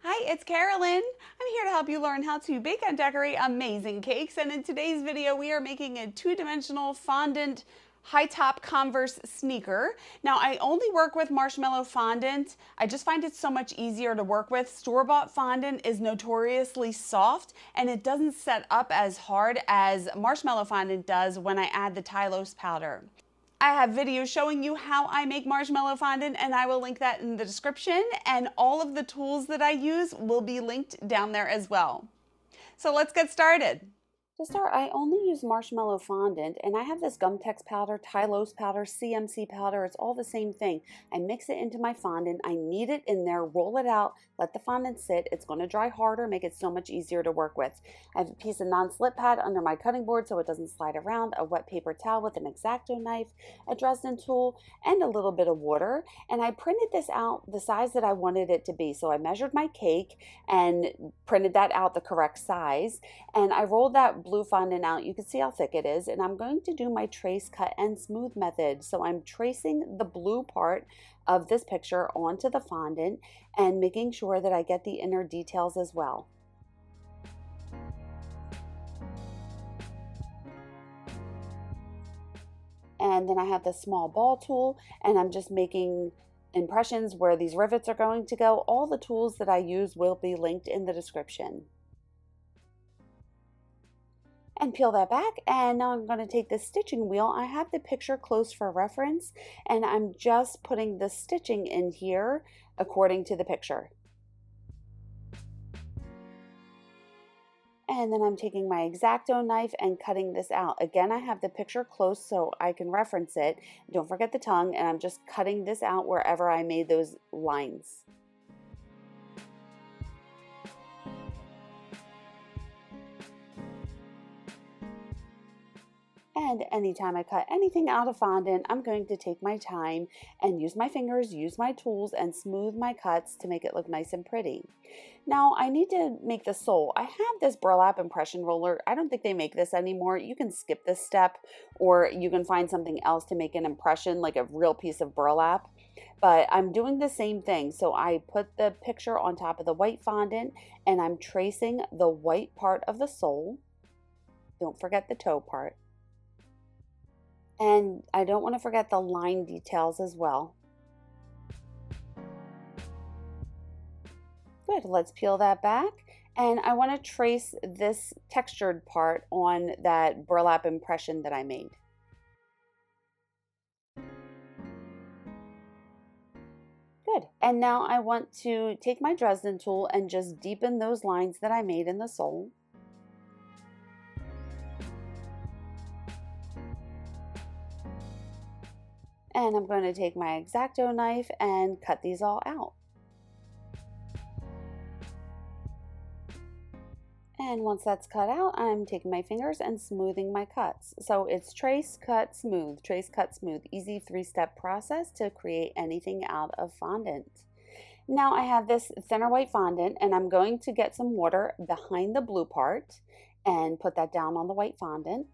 Hi, it's Karolyn. I'm here to help you learn how to bake and decorate amazing cakes. And in today's video, we are making a two-dimensional fondant high top Converse sneaker. Now, I only work with marshmallow fondant. I just find it so much easier to work with. Store-bought fondant is notoriously soft and it doesn't set up as hard as marshmallow fondant does when I add the Tylose powder. I have videos showing you how I make marshmallow fondant and I will link that in the description, and all of the tools that I use will be linked down there as well. So let's get started. To start, I only use marshmallow fondant, and I have this Gumtex powder, Tylose powder, CMC powder. It's all the same thing. I mix it into my fondant. I knead it in there, roll it out, let the fondant sit. It's going to dry harder, make it so much easier to work with. I have a piece of non-slip pad under my cutting board so it doesn't slide around, a wet paper towel with an X-Acto knife, a Dresden tool, and a little bit of water. And I printed this out the size that I wanted it to be. So I measured my cake and printed that out the correct size. And I rolled that blue fondant out. You can see how thick it is. And I'm going to do my trace, cut, and smooth method. So I'm tracing the blue part of this picture onto the fondant and making sure that I get the inner details as well. And then I have the small ball tool, and I'm just making impressions where these rivets are going to go. All the tools that I use will be linked in the description. And peel that back, and now I'm going to take the stitching wheel. I have the picture close for reference, and I'm just putting the stitching in here according to the picture. And then I'm taking my X-Acto knife and cutting this out. Again, I have the picture close so I can reference it. Don't forget the tongue, and I'm just cutting this out wherever I made those lines. And anytime I cut anything out of fondant, I'm going to take my time and use my fingers, use my tools, and smooth my cuts to make it look nice and pretty. Now I need to make the sole. I have this burlap impression roller. I don't think they make this anymore. You can skip this step, or you can find something else to make an impression, like a real piece of burlap. But I'm doing the same thing. So I put the picture on top of the white fondant, and I'm tracing the white part of the sole. Don't forget the toe part. And I don't want to forget the line details as well. Good, let's peel that back. And I want to trace this textured part on that burlap impression that I made. Good, and now I want to take my Dresden tool and just deepen those lines that I made in the sole. And I'm going to take my X-Acto knife and cut these all out. And once that's cut out, I'm taking my fingers and smoothing my cuts. So it's trace, cut, smooth, trace, cut, smooth. Easy three-step process to create anything out of fondant. Now I have this thinner white fondant, and I'm going to get some water behind the blue part and put that down on the white fondant.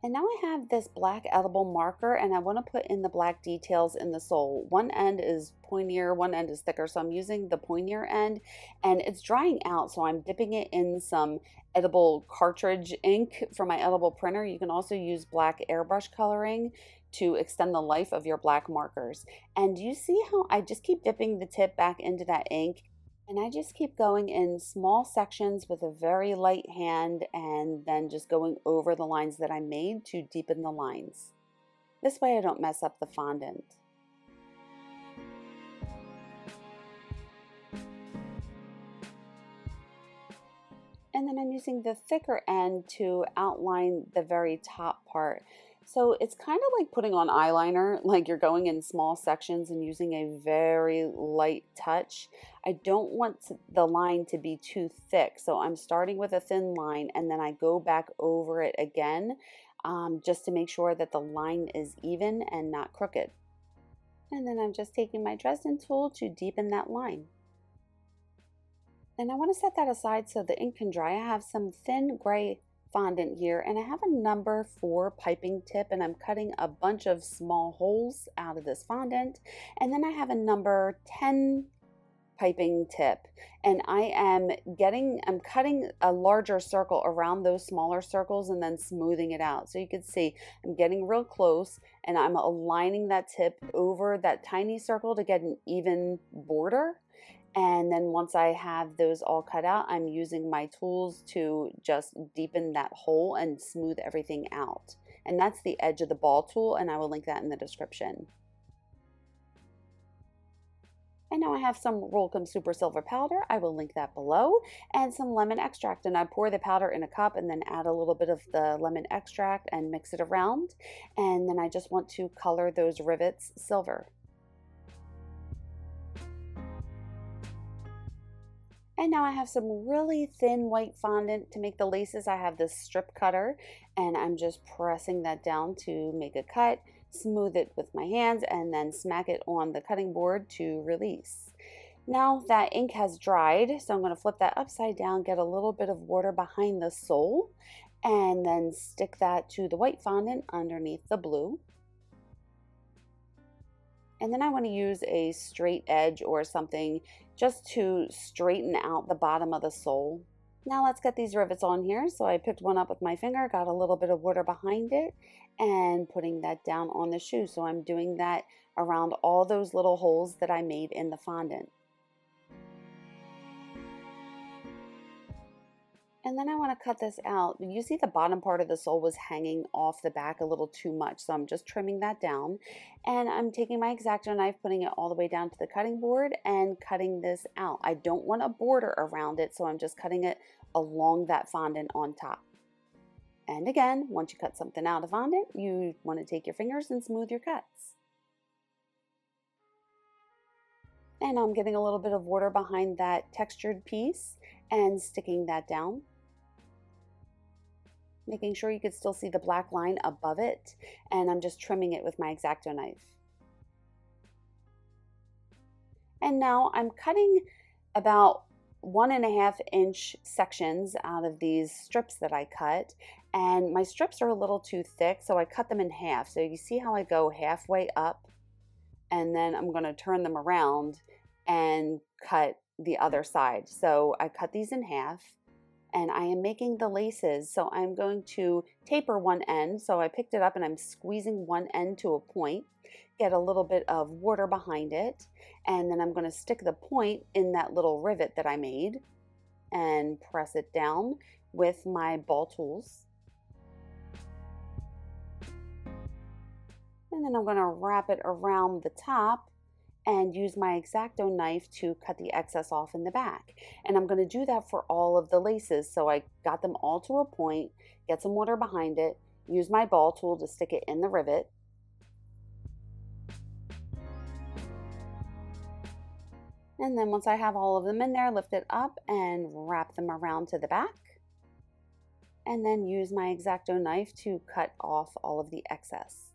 And now I have this black edible marker, and I want to put in the black details in the sole. One end is pointier, one end is thicker, so I'm using the pointier end, and it's drying out, so I'm dipping it in some edible cartridge ink from my edible printer. You can also use black airbrush coloring to extend the life of your black markers. And you see how I just keep dipping the tip back into that ink? And I just keep going in small sections with a very light hand, and then just going over the lines that I made to deepen the lines. This way I don't mess up the fondant. And then I'm using the thicker end to outline the very top part. So it's kind of like putting on eyeliner, like you're going in small sections and using a very light touch. I don't want the line to be too thick, so I'm starting with a thin line and then I go back over it again just to make sure that the line is even and not crooked. And then I'm just taking my Dresden tool to deepen that line. And I want to set that aside so the ink can dry. I have some thin gray fondant here, and I have a number 4 piping tip, and I'm cutting a bunch of small holes out of this fondant. And then I have a number 10 piping tip, and I'm cutting a larger circle around those smaller circles and then smoothing it out. So you can see I'm getting real close, and I'm aligning that tip over that tiny circle to get an even border. And then once I have those all cut out, I'm using my tools to just deepen that hole and smooth everything out. And that's the edge of the ball tool, and I will link that in the description. And now I have some Rolcom Super Silver powder. I will link that below, and some lemon extract. And I pour the powder in a cup and then add a little bit of the lemon extract and mix it around. And then I just want to color those rivets silver. And now I have some really thin white fondant to make the laces. I have this strip cutter, and I'm just pressing that down to make a cut, smooth it with my hands, and then smack it on the cutting board to release. Now that ink has dried, so I'm going to flip that upside down, get a little bit of water behind the sole, and then stick that to the white fondant underneath the blue. And then I want to use a straight edge or something just to straighten out the bottom of the sole. Now let's get these rivets on here. So I picked one up with my finger, got a little bit of water behind it, and putting that down on the shoe. So I'm doing that around all those little holes that I made in the fondant. And then I want to cut this out. You see the bottom part of the sole was hanging off the back a little too much, so I'm just trimming that down. And I'm taking my X-Acto knife, putting it all the way down to the cutting board and cutting this out. I don't want a border around it, so I'm just cutting it along that fondant on top. And again, once you cut something out of fondant, you want to take your fingers and smooth your cuts. And I'm getting a little bit of water behind that textured piece and sticking that down. Making sure you can still see the black line above it, and I'm just trimming it with my X-Acto knife. And now I'm cutting about 1.5 inch sections out of these strips that I cut, and my strips are a little too thick, so I cut them in half. So you see how I go halfway up, and then I'm going to turn them around and cut the other side. So I cut these in half, and I am making the laces. So I'm going to taper one end. So I picked it up and I'm squeezing one end to a point, get a little bit of water behind it, and then I'm going to stick the point in that little rivet that I made and press it down with my ball tools. And then I'm going to wrap it around the top and use my X-Acto knife to cut the excess off in the back. And I'm going to do that for all of the laces. So I got them all to a point, get some water behind it, use my ball tool to stick it in the rivet. And then once I have all of them in there, lift it up and wrap them around to the back. And then use my X-Acto knife to cut off all of the excess.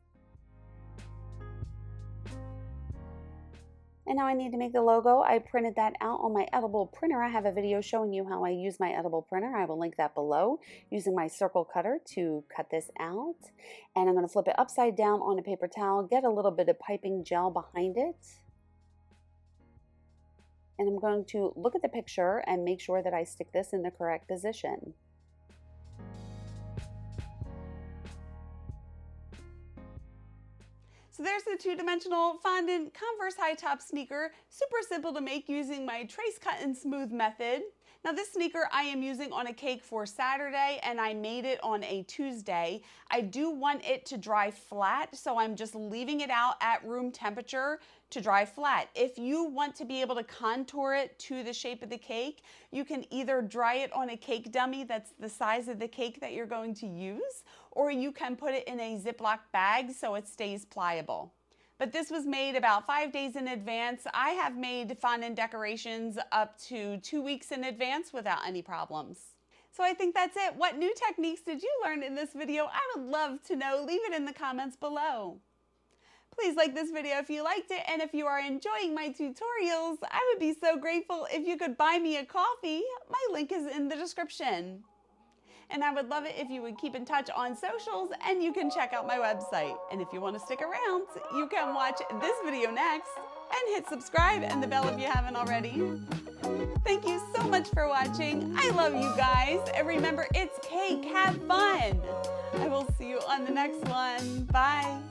And now I need to make the logo. I printed that out on my edible printer. I have a video showing you how I use my edible printer. I will link that below, using my circle cutter to cut this out. And I'm going to flip it upside down on a paper towel, get a little bit of piping gel behind it. And I'm going to look at the picture and make sure that I stick this in the correct position. So there's the two-dimensional fondant Converse high top sneaker. Super simple to make using my trace cut and smooth method. Now this sneaker I am using on a cake for Saturday, and I made it on a Tuesday. I do want it to dry flat, so I'm just leaving it out at room temperature to dry flat. If you want to be able to contour it to the shape of the cake, you can either dry it on a cake dummy that's the size of the cake that you're going to use, or you can put it in a Ziploc bag so it stays pliable. But this was made about 5 days in advance. I have made fondant decorations up to 2 weeks in advance without any problems. So I think that's it. What new techniques did you learn in this video? I would love to know. Leave it in the comments below. Please like this video if you liked it, and if you are enjoying my tutorials, I would be so grateful if you could buy me a coffee. My link is in the description. And I would love it if you would keep in touch on socials, and you can check out my website. And if you want to stick around, you can watch this video next and hit subscribe and the bell if you haven't already. Thank you so much for watching. I love you guys. And remember, it's cake. Have fun. I will see you on the next one. Bye.